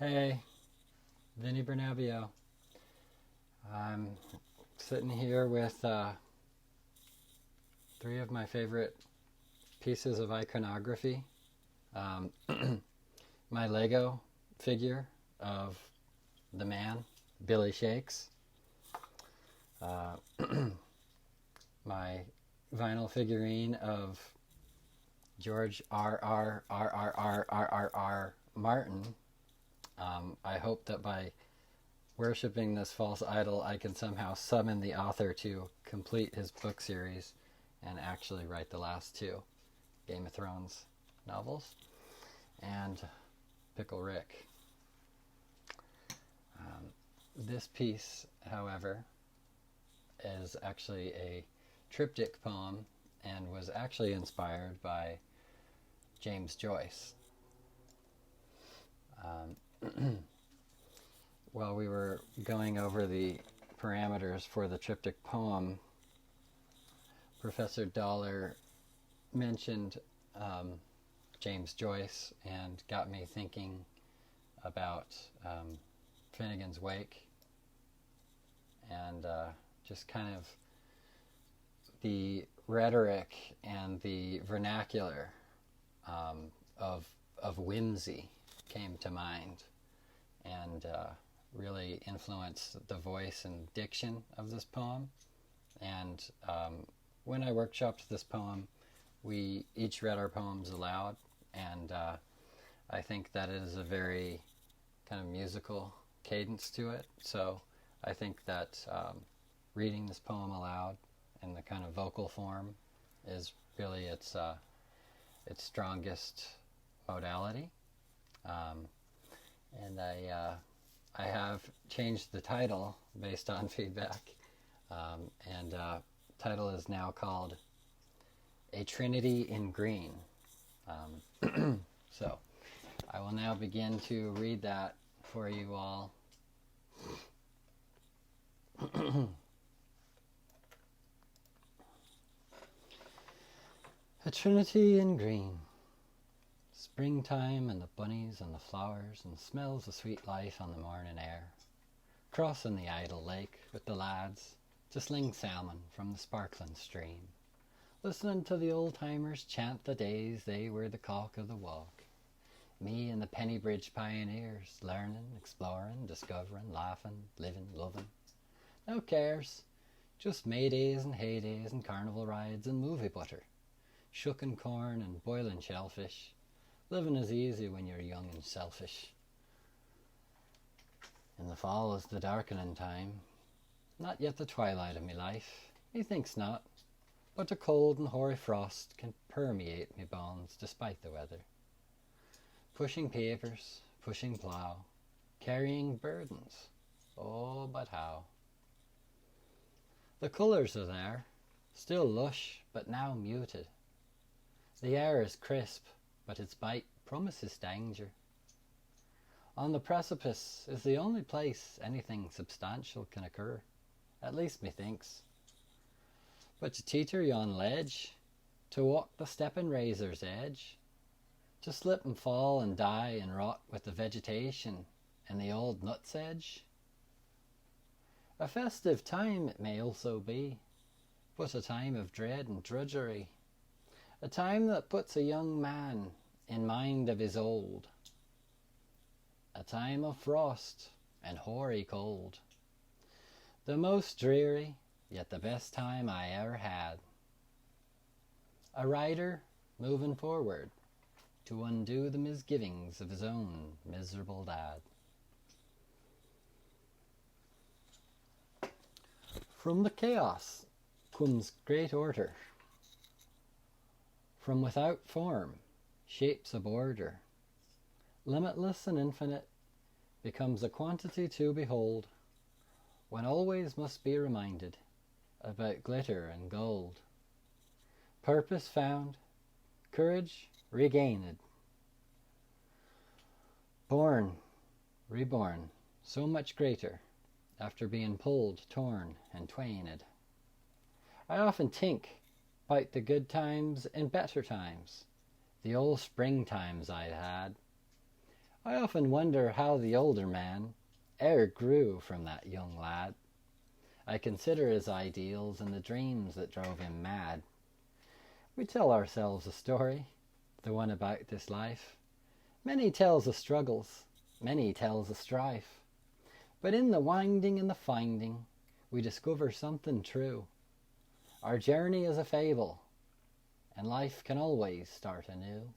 Hey, Vinny Bernabio. I'm sitting here with three of my favorite pieces of iconography. Um, my Lego figure of the man, Billy Shakes. Uh, my vinyl figurine of George R. Martin. I hope that by worshipping this false idol, I can somehow summon the author to complete his book series and actually write the last two Game of Thrones novels. And Pickle Rick. This piece, however, is actually a triptych poem and was actually inspired by James Joyce. While we were going over the parameters for the triptych poem, Professor Dollar mentioned James Joyce and got me thinking about Finnegan's Wake and just kind of the rhetoric and the vernacular of whimsy came to mind and really influenced the voice and diction of this poem. And when I workshopped this poem, we each read our poems aloud, and I think that is a very kind of musical cadence to it. So I think that reading this poem aloud in the kind of vocal form is really its strongest modality. And I have changed the title based on feedback, and title is now called A Trinity in Greene. So I will now begin to read that for you all. A Trinity in Greene. Springtime and the bunnies and the flowers and smells of sweet life on the morning air. Crossing the idle lake with the lads to sling salmon from the sparkling stream. Listening to the old-timers chant the days they were the cock of the walk. Me and the Pennybridge pioneers, learning, exploring, discovering, laughing, living, loving. No cares, just Maydays and heydays and carnival rides and movie butter. Shucking corn and boiling shellfish. Living is easy when you're young and selfish. In the fall is the darkening time. Not yet the twilight of me life, methinks not. But a cold and hoary frost can permeate me bones despite the weather. Pushing papers, pushing plough, carrying burdens. Oh, but how? The colours are there, still lush, but now muted. The air is crisp, but its bite promises danger. On the precipice is the only place anything substantial can occur, at least methinks. But to teeter yon ledge, to walk the stepping razor's edge, to slip and fall and die and rot with the vegetation and the old nut's edge. A festive time it may also be, but a time of dread and drudgery, a time that puts a young man in mind of his old, a time of frost and hoary cold, the most dreary, yet the best time I ever had. A rider moving forward to undo the misgivings of his own miserable dad. From the chaos comes great order. From without form shapes a border. Limitless and infinite becomes a quantity to behold, when always must be reminded about glitter and gold. Purpose found, courage regained. Born, reborn, so much greater, after being pulled, torn, and twained. I often think about the good times and better times, the old spring times I'd had. I often wonder how the older man e'er grew from that young lad. I consider his ideals and the dreams that drove him mad. We tell ourselves a story, the one about this life. Many tells of struggles, many tells of strife. But in the winding and the finding, we discover something true. Our journey is a fable, and life can always start anew.